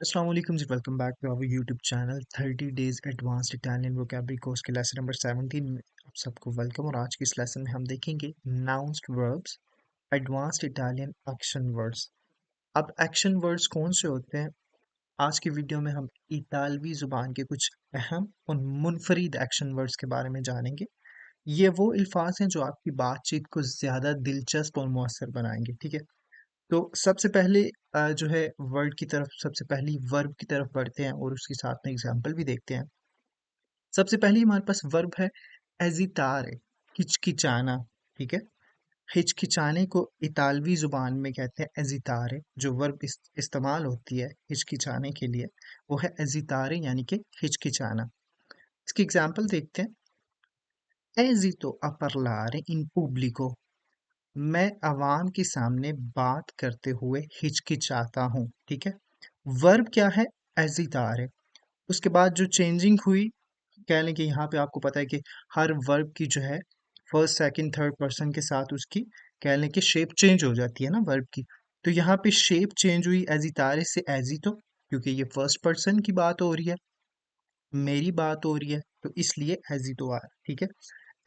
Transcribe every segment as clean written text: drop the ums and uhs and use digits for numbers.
अस्सलाम वालेकुम जी, welcome back to our YouTube channel 30 days advanced Italian vocabulary course के लेसन नंबर 17 में आप सबको वेलकम। और आज की इस लेसन में हम देखेंगे nouns verbs, advanced Italian action words. अब एक्शन वर्ड्स कौन से होते हैं? आज की वीडियो में हम इतालवी ज़ुबान के कुछ अहम और मुनफरिद एक्शन वर्ड्स के बारे में जानेंगे। ये वो अल्फाज हैं जो आपकी बातचीत को ज़्यादा दिलचस्प और मौसर बनाएंगे। ठीक है, तो सबसे पहले जो है वर्ड की तरफ, सबसे पहली वर्ब की तरफ बढ़ते हैं और उसके साथ में एग्जाम्पल भी देखते हैं। सबसे पहले हमारे पास वर्ब है एजितारे, हिचकिचाना। ठीक है, हिचकिचाने को इतालवी जुबान में कहते हैं एजितारे। जो वर्ब इस्तेमाल होती है हिचकिचाने के लिए वो है एजितारे, यानी कि हिचकिचाना। इसकी एग्जाम्पल देखते हैं। एजितो a parlare in pubblico, मैं अवाम के सामने बात करते हुए हिचकिचाता हूँ। ठीक है, वर्ब क्या है? एजितार है। उसके बाद जो चेंजिंग हुई, कह लें कि यहाँ पे आपको पता है कि हर वर्ब की जो है फर्स्ट सेकंड थर्ड पर्सन के साथ उसकी कह लें कि शेप चेंज हो जाती है ना वर्ब की। तो यहाँ पे शेप चेंज हुई एजितारे से एजितो, क्योंकि ये फर्स्ट पर्सन की बात हो रही है, मेरी बात हो रही है, तो इसलिए एजितो आ रहा है। ठीक है,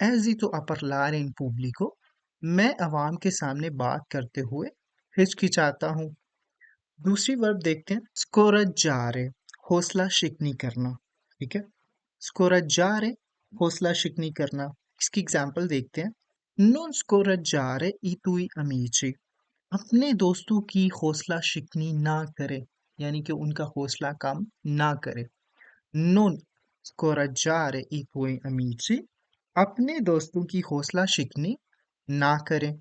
एजितो a parlare in pubblico, मैं अवाम के सामने बात करते हुए हिचकिचाता हूँ। दूसरी वर्ब देखते हैं, स्कोरज्जारे, हौसला शिकनी करना। ठीक है, स्कोरज्जारे, हौसला शिकनी करना। इसकी एग्जाम्पल देखते हैं। नॉन स्कोरज्जारे i tuoi amici, अपने दोस्तों की हौसला शिकनी ना करे, यानी कि उनका हौसला कम ना करे। नॉन स्कोरज्जारे i tuoi amici, अपने दोस्तों की हौसला शिकनी ना करें।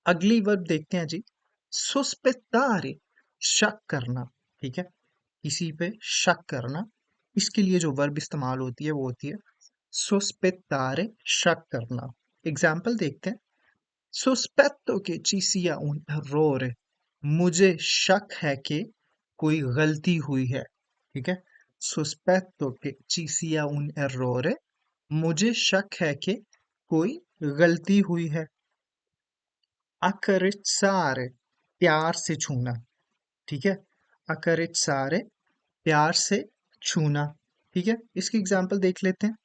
अगली वर्ब देखते हैं जी, सोस्पेत्तारे, शक करना। ठीक है, किसी पे शक करना। इसके लिए जो वर्ब इस्तेमाल होती है वो होती है सोस्पेत्तारे, शक करना। एग्जाम्पल देखते हैं। सोस्पेत्तो che ci sia un errore, मुझे शक है कि कोई गलती हुई है। ठीक है, सोस्पेत्तो che ci sia un errore, मुझे शक है कि कोई गलती हुई है। accarezzare, प्यार से छूना। ठीक है, accarezzare, प्यार से छूना। ठीक है, इसकी एग्जाम्पल देख लेते हैं।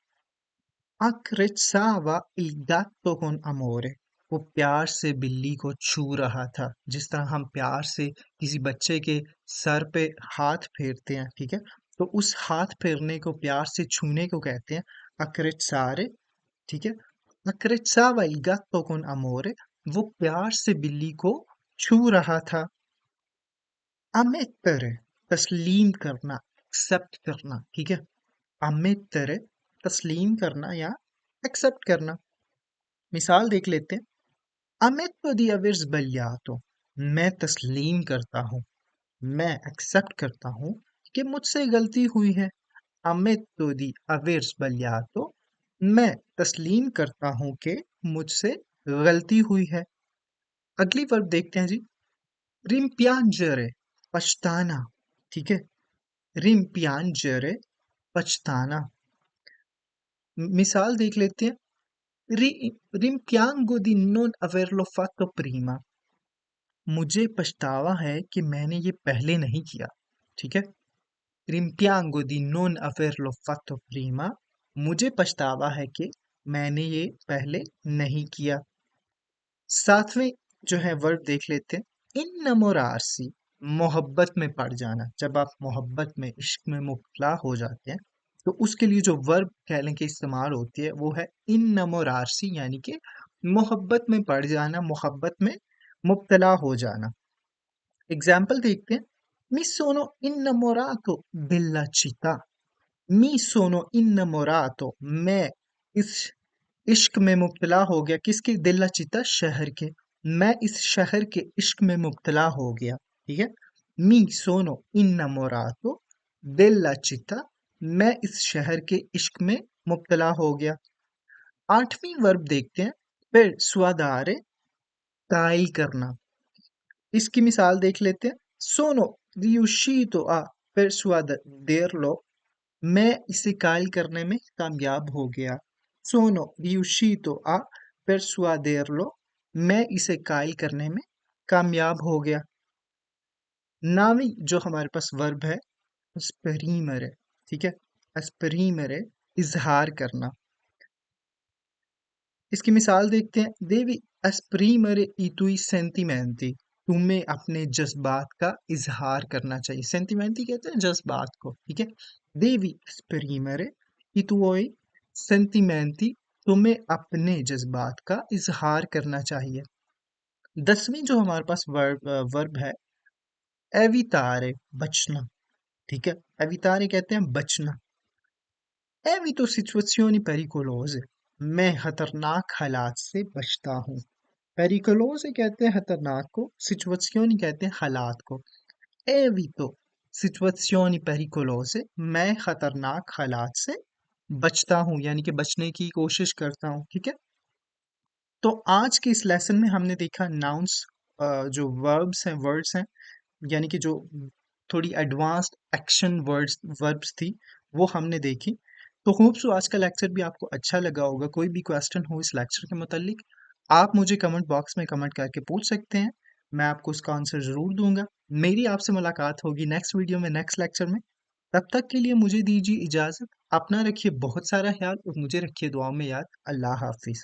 accarezzava il gatto con amore, वो प्यार से बिल्ली को छू रहा था, जिस तरह हम प्यार से किसी बच्चे के सर पे हाथ फेरते हैं। ठीक है, तो उस हाथ फेरने को, प्यार से छूने को कहते हैं accarezzare। ठीक है, accarezzava il gatto con amore, वो प्यार से बिल्ली को छू रहा था। ammettere, तस्लीम करना, एक्सेप्ट करना। ठीक है, ammettere, तस्लीम करना या एक्सेप्ट करना। मिसाल देख लेते हैं। ammetto di aver sbagliato, मैं तस्लीम करता हूँ, मैं एक्सेप्ट करता हूँ कि मुझसे गलती हुई है। ammetto di aver sbagliato, मैं तस्लीम करता हूँ कि मुझसे गलती हुई है। अगली वर्ब देखते हैं जी, rimpiangere, पछताना। ठीक है, rimpiangere, पछताना। मिसाल देख लेते हैं। rimpiango di non averlo fatto prima, मुझे पछतावा है कि मैंने ये पहले नहीं किया। ठीक है, rimpiango di non averlo fatto prima, मुझे पछतावा है कि मैंने ये पहले नहीं किया। सातवें जो है वर्ड देख लेते हैं। इन्नमोरारसी, मोहब्बत में पड़ जाना। जब आप मोहब्बत में, इश्क में मुब्तला हो जाते हैं, तो उसके लिए जो वर्ब कह लें कि इस्तेमाल होती है वो है इन्नमोरारसी, यानी कि मोहब्बत में पड़ जाना, मोहब्बत में मुब्तला हो जाना। एग्जाम्पल देखते हैं। मी सोनो innamorato della città, मी सोनो innamorato, मैं इस इश्क में मुब्तला हो गया। किसके? दिल्ला चिता, शहर के। मैं इस शहर के इश्क में मुब्तला हो गया। ठीक है, मी सोनो innamorato della città, मैं इस शहर के इश्क में मुब्तला हो गया। आठवीं वर्ब देखते हैं, फिर सुआदारे, कायल करना। इसकी मिसाल देख लेते हैं। सोनो riuscito a persuaderlo, मैं इसे कायल करने में कामयाब हो गया। सोनो riuscito a persuaderlo, मैं इसे कायल करने में कामयाब हो गया। नामी जो हमारे पास वर्ब है एस्प्रीमere, ठीक है, एस्प्रीमere इजहार करना। इसकी मिसाल देखते हैं, देवी एस्प्रीमरे i tuoi sentimenti, तुम्हें अपने जज्बात का इजहार करना चाहिए। सेंटिमेंटी कहते हैं जज्बात को, ठीक है। देवी एस्प्रीमरे i tuoi sentimenti, तुम्हें अपने जज्बात का इजहार करना चाहिए। 10वीं जो हमारे पास वर्ब है एवितारे, बचना, ठीक है। एवितारे कहते हैं बचना। evito situazioni pericolose, मैं खतरनाक हालात से बचता हूँ। पेरिकोलोसे कहते हैं खतरनाक को, सिचुएzioni कहते हैं हालात को। evito situazioni pericolose, मैं खतरनाक हालात से बचता हूँ, यानी कि बचने की कोशिश करता हूँ, ठीक है। तो आज के इस लेसन में हमने देखा नाउन्स, जो वर्ब्स हैं, वर्ड्स हैं, यानी कि जो थोड़ी एडवांस्ड एक्शन वर्ड्स वर्ब्स थी वो हमने देखी। तो होप सो आज का लेक्चर भी आपको अच्छा लगा होगा। कोई भी क्वेश्चन हो इस लेक्चर के मुतालिक आप मुझे कमेंट बॉक्स में कमेंट करके पूछ सकते हैं, मैं आपको उसका आंसर ज़रूर दूंगा। मेरी आपसे मुलाकात होगी नेक्स्ट वीडियो में, नेक्स्ट लेक्चर में। तब तक के लिए मुझे दीजिए इजाज़त। अपना रखिए बहुत सारा ख्याल और मुझे रखिए दुआओं में याद। अल्लाह हाफिज़।